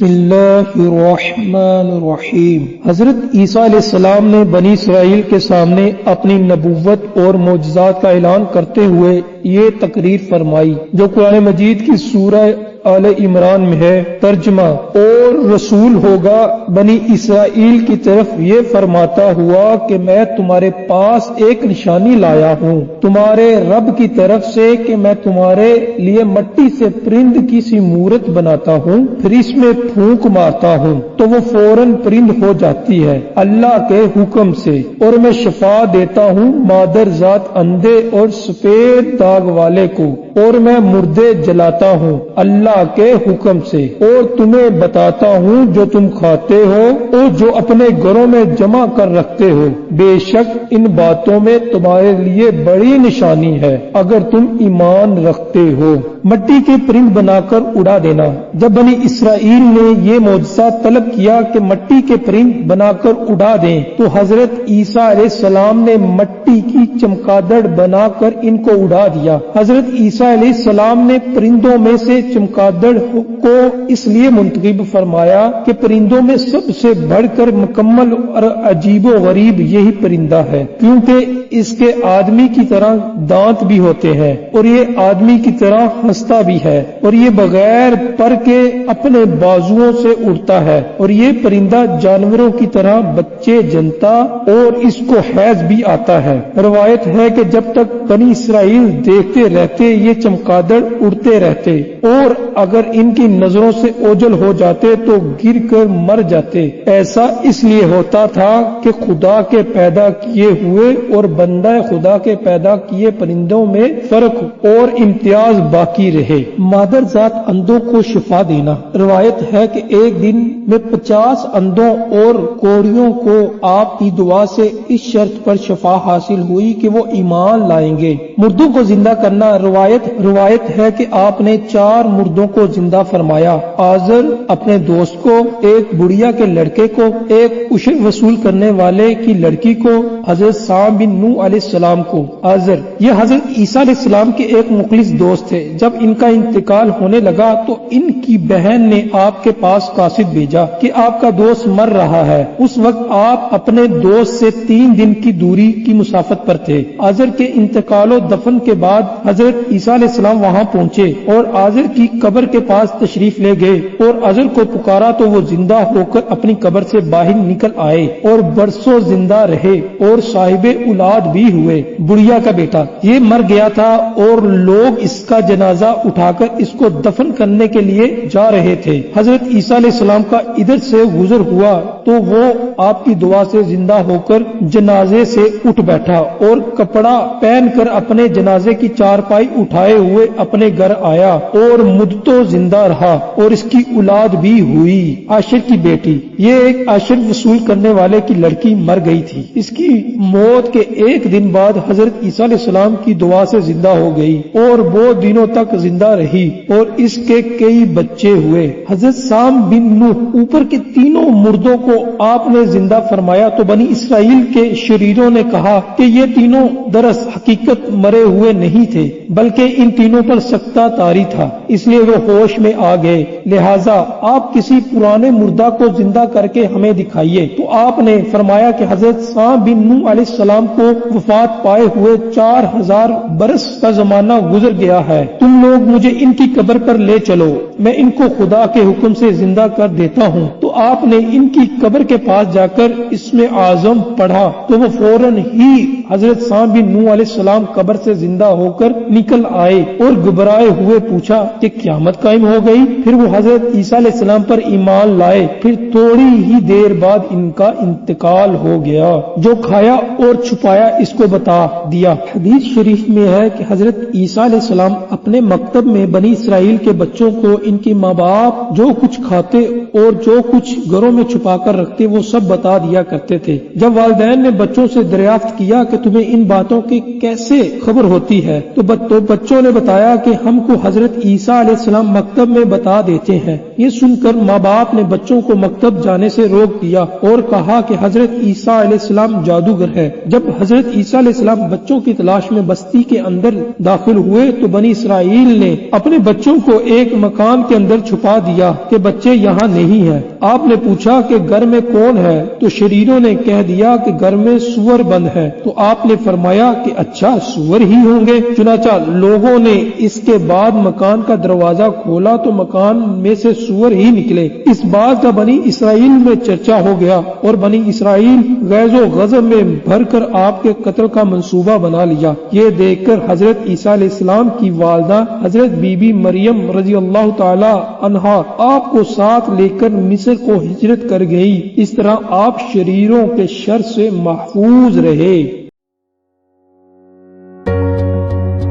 بسم اللہ الرحمن الرحیم۔ حضرت عیسیٰ علیہ السلام نے بنی اسرائیل کے سامنے اپنی نبوت اور معجزات کا اعلان کرتے ہوئے یہ تقریر فرمائی جو قرآن مجید کی سورہ آل عمران میں ہے۔ ترجمہ: اور رسول ہوگا بنی اسرائیل کی طرف یہ فرماتا ہوا کہ میں تمہارے پاس ایک نشانی لایا ہوں تمہارے رب کی طرف سے کہ میں تمہارے لیے مٹی سے پرند کی سی مورت بناتا ہوں، پھر اس میں پھونک مارتا ہوں تو وہ فوراً پرند ہو جاتی ہے اللہ کے حکم سے، اور میں شفا دیتا ہوں مادر ذات اندھے اور سفید داغ والے کو، اور میں مردے جلاتا ہوں اللہ کے حکم سے، اور تمہیں بتاتا ہوں جو تم کھاتے ہو اور جو اپنے گھروں میں جمع کر رکھتے ہو، بے شک ان باتوں میں تمہارے لیے بڑی نشانی ہے اگر تم ایمان رکھتے ہو۔ مٹی کے پرند بنا کر اڑا دینا۔ جب بنی اسرائیل نے یہ معجزہ طلب کیا کہ مٹی کے پرند بنا کر اڑا دیں تو حضرت عیسیٰ علیہ السلام نے مٹی کی چمگادڑ بنا کر ان کو اڑا دیا۔ حضرت عیسیٰ علیہ السلام نے پرندوں میں سے چمگادڑ کو اس لیے منتخب فرمایا کہ پرندوں میں سب سے بڑھ کر مکمل اور عجیب و غریب یہی پرندہ ہے، کیونکہ اس کے آدمی کی طرح دانت بھی ہوتے ہیں اور یہ آدمی کی طرح ہنستا بھی ہے، اور یہ بغیر پر کے اپنے بازوؤں سے اڑتا ہے، اور یہ پرندہ جانوروں کی طرح بچے جنتا اور اس کو حیض بھی آتا ہے۔ روایت ہے کہ جب تک بنی اسرائیل دیکھتے رہتے یہ چمگادڑ اڑتے رہتے، اور اگر ان کی نظروں سے اوجھل ہو جاتے تو گر کر مر جاتے۔ ایسا اس لیے ہوتا تھا کہ خدا کے پیدا کیے ہوئے اور بندہ خدا کے پیدا کیے پرندوں میں فرق اور امتیاز باقی رہے۔ مادر ذات اندھوں کو شفا دینا۔ روایت ہے کہ ایک دن میں 50 اندھوں اور کوڑیوں کو آپ کی دعا سے اس شرط پر شفا حاصل ہوئی کہ وہ ایمان لائیں گے۔ مردوں کو زندہ کرنا۔ روایت ہے کہ آپ نے 4 مردوں کو زندہ فرمایا، آزر اپنے دوست کو، ایک بڑھیا کے لڑکے کو، ایک عشر وصول کرنے والے کی لڑکی کو، حضرت سام بن نوح علیہ السلام کو۔ آزر یہ حضرت عیسیٰ علیہ السلام کے ایک مخلص دوست تھے۔ جب ان کا انتقال ہونے لگا تو ان کی بہن نے آپ کے پاس قاصد بھیجا کہ آپ کا دوست مر رہا ہے۔ اس وقت آپ اپنے دوست سے 3 دن کی دوری کی مسافت پر تھے۔ آزر کے انتقال و دفن کے بعد حضرت عیسیٰ علیہ السلام وہاں پہنچے اور آزر کی قبر کے پاس تشریف لے گئے اور آزر کو پکارا تو وہ زندہ ہو کر اپنی قبر سے باہر نکل آئے اور برسوں زندہ رہے اور صاحب اولاد بھی ہوئے۔ بڑھیا کا بیٹا یہ مر گیا تھا اور لوگ اس کا جنازہ اٹھا کر اس کو دفن کرنے کے لیے جا رہے تھے۔ حضرت عیسیٰ علیہ السلام کا ادھر سے گزر ہوا تو وہ آپ کی دعا سے زندہ ہو کر جنازے سے اٹھ بیٹھا اور کپڑا پہن کر اپنے جنازے کی چارپائی اٹھائے ہوئے اپنے گھر آیا اور مدتوں زندہ رہا اور اس کی اولاد بھی ہوئی۔ عاشر کی بیٹی یہ ایک عاشر وصول کرنے والے کی لڑکی مر گئی تھی۔ اس کی موت کے ایک دن بعد حضرت عیسیٰ علیہ السلام کی دعا سے زندہ ہو گئی اور وہ دنوں تک زندہ رہی اور اس کے کئی بچے ہوئے۔ حضرت سام بن نوح اوپر کے 3 مردوں کو آپ نے زندہ فرمایا تو بنی اسرائیل کے شریروں نے کہا کہ یہ تینوں دراصل حقیقت مرے ہوئے نہیں تھے بلکہ ان تینوں پر سکتہ طاری تھا، اس لیے وہ ہوش میں آ گئے، لہذا آپ کسی پرانے مردہ کو زندہ کر کے ہمیں دکھائیے۔ تو آپ نے فرمایا کہ حضرت سام بن نوح علیہ السلام کو وفات پائے ہوئے 4000 برس کا زمانہ گزر گیا ہے، تم لوگ مجھے ان کی قبر پر لے چلو، میں ان کو خدا کے حکم سے زندہ کر دیتا ہوں۔ تو آپ نے ان کی قبر کے پاس جا کر اسم اعظم پڑھا تو وہ فوراً ہی حضرت سام بن نوح علیہ السلام قبر سے زندہ ہو کر نکل آئے اور گھبرائے ہوئے پوچھا کہ قیامت قائم ہو گئی؟ پھر وہ حضرت عیسیٰ علیہ السلام پر ایمان لائے۔ پھر تھوڑی ہی دیر بعد ان کا انتقال ہو گیا۔ جو کھایا اور چھپایا اس کو بتا دیا۔ حدیث شریف میں ہے کہ حضرت عیسیٰ علیہ السلام اپنے مکتب میں بنی اسرائیل کے بچوں کو ان کے ماں باپ جو کچھ کھاتے اور جو کچھ گھروں میں چھپا کر رکھتے وہ سب بتا دیا کرتے تھے۔ جب والدین نے بچوں سے دریافت کیا کہ تمہیں ان باتوں کی کیسے خبر ہوتی ہے؟ تو بچوں نے بتایا کہ ہم کو حضرت عیسیٰ علیہ السلام مکتب میں بتا دیتے ہیں۔ یہ سن کر ماں باپ نے بچوں کو مکتب جانے سے روک دیا اور کہا کہ حضرت عیسیٰ علیہ السلام جادوگر ہے۔ جب حضرت عیسیٰ علیہ السلام بچوں کی تلاش میں بستی کے اندر داخل ہوئے تو بنی اسرائیل نے اپنے بچوں کو ایک مکان کے اندر چھپا دیا کہ بچے یہاں نہیں ہیں۔ آپ نے پوچھا کہ گھر میں کون ہے؟ تو شریروں نے کہہ دیا کہ گھر میں سور بند ہے۔ تو آپ نے فرمایا کہ اچھا سور ہی ہوں گے۔ چنانچہ لوگوں نے اس کے بعد مکان کا دروازہ کھولا تو مکان میں سے سور ہی نکلے۔ اس بات کا بنی اسرائیل میں چرچا ہو گیا اور بنی اسرائیل غیظ و غضب میں بھر کر آپ کے قتل کا منصوبہ بنا لیا۔ یہ دیکھ کر حضرت عیسیٰ علیہ السلام کی والدہ حضرت بی بی مریم رضی اللہ تعالی عنہا آپ کو ساتھ لے کر مصر کو ہجرت کر گئی۔ اس طرح آپ شریروں کے شر سے محفوظ رہے۔